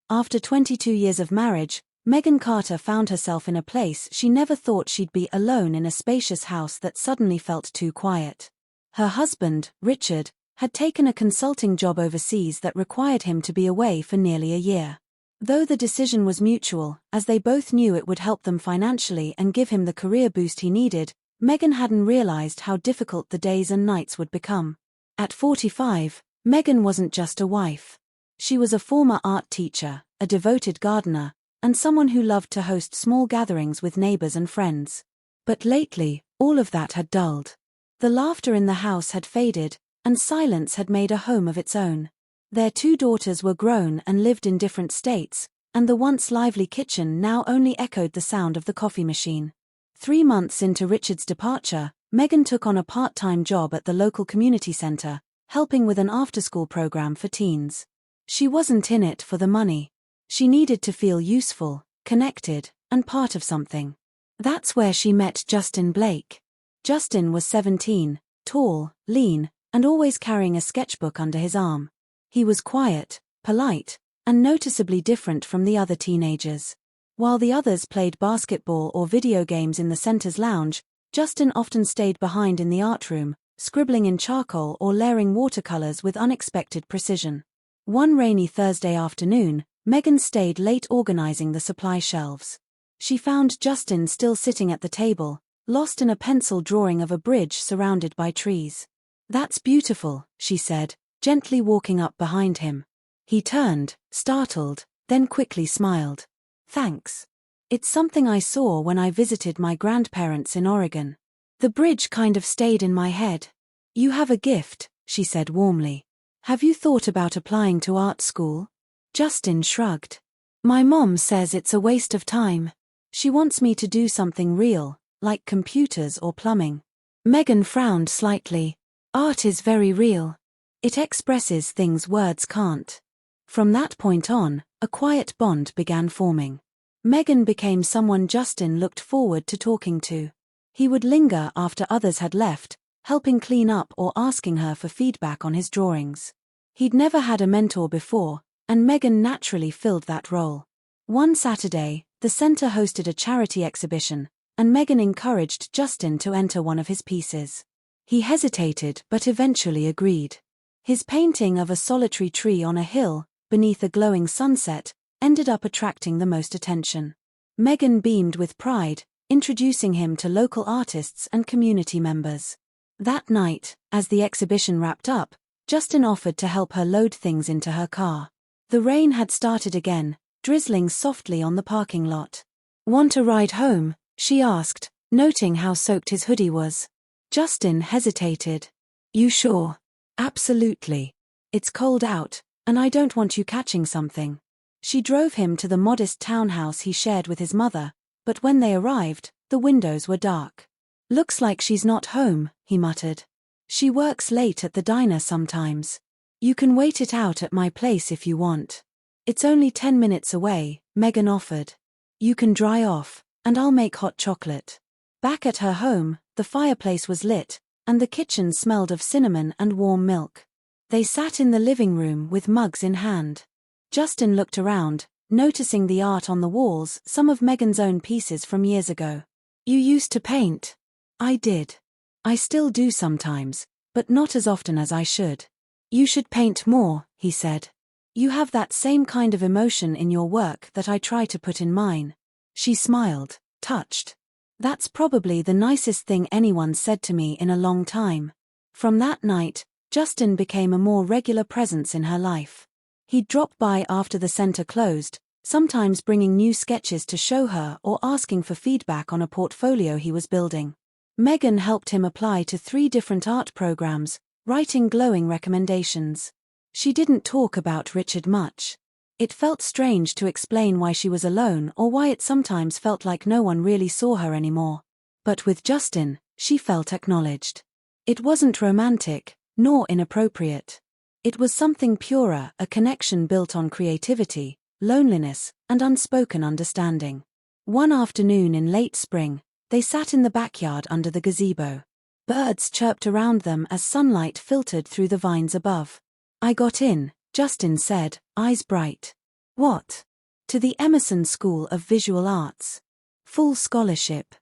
After 22 years of marriage, Megan Carter found herself in a place she never thought she'd be, alone in a spacious house that suddenly felt too quiet. Her husband, Richard, had taken a consulting job overseas that required him to be away for nearly a year. Though the decision was mutual, as they both knew it would help them financially and give him the career boost he needed, Megan hadn't realized how difficult the days and nights would become. At 45, Megan wasn't just a wife. She was a former art teacher, a devoted gardener, and someone who loved to host small gatherings with neighbors and friends. But lately, all of that had dulled. The laughter in the house had faded, and silence had made a home of its own. Their 2 daughters were grown and lived in different states, and the once lively kitchen now only echoed the sound of the coffee machine. 3 months into Richard's departure, Megan took on a part-time job at the local community center, helping with an after-school program for teens. She wasn't in it for the money. She needed to feel useful, connected, and part of something. That's where she met Justin Blake. Justin was 17, tall, lean, and always carrying a sketchbook under his arm. He was quiet, polite, and noticeably different from the other teenagers. While the others played basketball or video games in the center's lounge, Justin often stayed behind in the art room, scribbling in charcoal or layering watercolors with unexpected precision. One rainy Thursday afternoon, Megan stayed late organizing the supply shelves. She found Justin still sitting at the table, lost in a pencil drawing of a bridge surrounded by trees. "That's beautiful," she said, gently walking up behind him. He turned, startled, then quickly smiled. "Thanks. It's something I saw when I visited my grandparents in Oregon. The bridge kind of stayed in my head." "You have a gift," she said warmly. "Have you thought about applying to art school?" Justin shrugged. "My mom says it's a waste of time. She wants me to do something real, like computers or plumbing." Megan frowned slightly. "Art is very real. It expresses things words can't." From that point on, a quiet bond began forming. Megan became someone Justin looked forward to talking to. He would linger after others had left, helping clean up or asking her for feedback on his drawings. He'd never had a mentor before, and Megan naturally filled that role. One Saturday, the center hosted a charity exhibition, and Megan encouraged Justin to enter one of his pieces. He hesitated but eventually agreed. His painting of a solitary tree on a hill, beneath a glowing sunset, ended up attracting the most attention. Megan beamed with pride, introducing him to local artists and community members. That night, as the exhibition wrapped up, Justin offered to help her load things into her car. The rain had started again, drizzling softly on the parking lot. "Want a ride home?" she asked, noting how soaked his hoodie was. Justin hesitated. "You sure?" "Absolutely. It's cold out, and I don't want you catching something." She drove him to the modest townhouse he shared with his mother, but when they arrived, the windows were dark. "Looks like she's not home," he muttered. "She works late at the diner sometimes. You can wait it out at my place if you want." "It's only 10 minutes away," Megan offered. "You can dry off, and I'll make hot chocolate." Back at her home, the fireplace was lit, and the kitchen smelled of cinnamon and warm milk. They sat in the living room with mugs in hand. Justin looked around, noticing the art on the walls, some of Megan's own pieces from years ago. "You used to paint?" "I did. I still do sometimes, but not as often as I should." "You should paint more," he said. "You have that same kind of emotion in your work that I try to put in mine." She smiled, touched. "That's probably the nicest thing anyone's said to me in a long time." From that night, Justin became a more regular presence in her life. He'd drop by after the center closed, sometimes bringing new sketches to show her or asking for feedback on a portfolio he was building. Megan helped him apply to 3 different art programs, writing glowing recommendations. She didn't talk about Richard much. It felt strange to explain why she was alone or why it sometimes felt like no one really saw her anymore. But with Justin, she felt acknowledged. It wasn't romantic, nor inappropriate. It was something purer, a connection built on creativity, loneliness, and unspoken understanding. One afternoon in late spring, they sat in the backyard under the gazebo. Birds chirped around them as sunlight filtered through the vines above. "I got in," Justin said, eyes bright. What? To the Emerson School of Visual Arts. Full scholarship.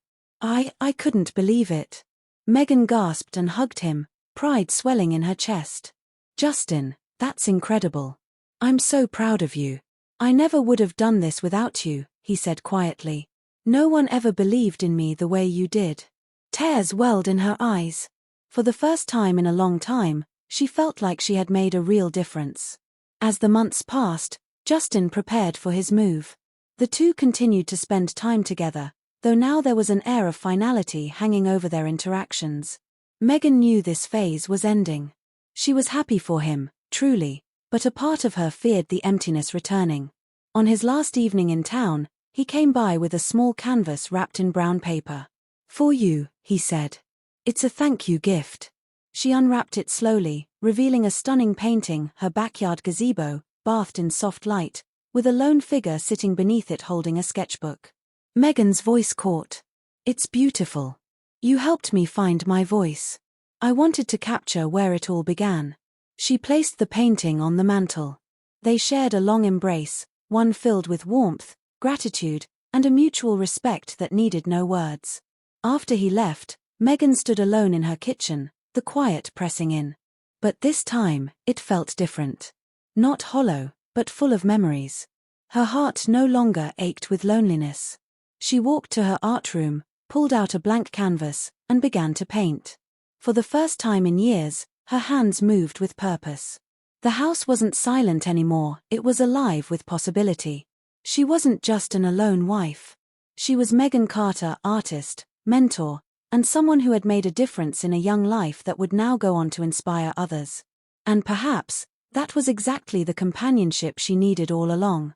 I couldn't believe it. Megan gasped and hugged him, pride swelling in her chest. Justin, that's incredible. I'm so proud of you. I never would have done this without you, he said quietly. No one ever believed in me the way you did. Tears welled in her eyes. For the first time in a long time, she felt like she had made a real difference. As the months passed, Justin prepared for his move. The two continued to spend time together, though now there was an air of finality hanging over their interactions. Megan knew this phase was ending. She was happy for him, truly, but a part of her feared the emptiness returning. On his last evening in town, he came by with a small canvas wrapped in brown paper. For you, he said. It's a thank you gift. She unwrapped it slowly, revealing a stunning painting, her backyard gazebo, bathed in soft light, with a lone figure sitting beneath it holding a sketchbook. Megan's voice caught. It's beautiful. You helped me find my voice. I wanted to capture where it all began. She placed the painting on the mantel. They shared a long embrace, one filled with warmth, gratitude, and a mutual respect that needed no words. After he left, Megan stood alone in her kitchen, the quiet pressing in. But this time, it felt different. Not hollow, but full of memories. Her heart no longer ached with loneliness. She walked to her art room, pulled out a blank canvas, and began to paint. For the first time in years, her hands moved with purpose. The house wasn't silent anymore, it was alive with possibility. She wasn't just an alone wife. She was Megan Carter, artist, mentor, and someone who had made a difference in a young life that would now go on to inspire others. And perhaps, that was exactly the companionship she needed all along.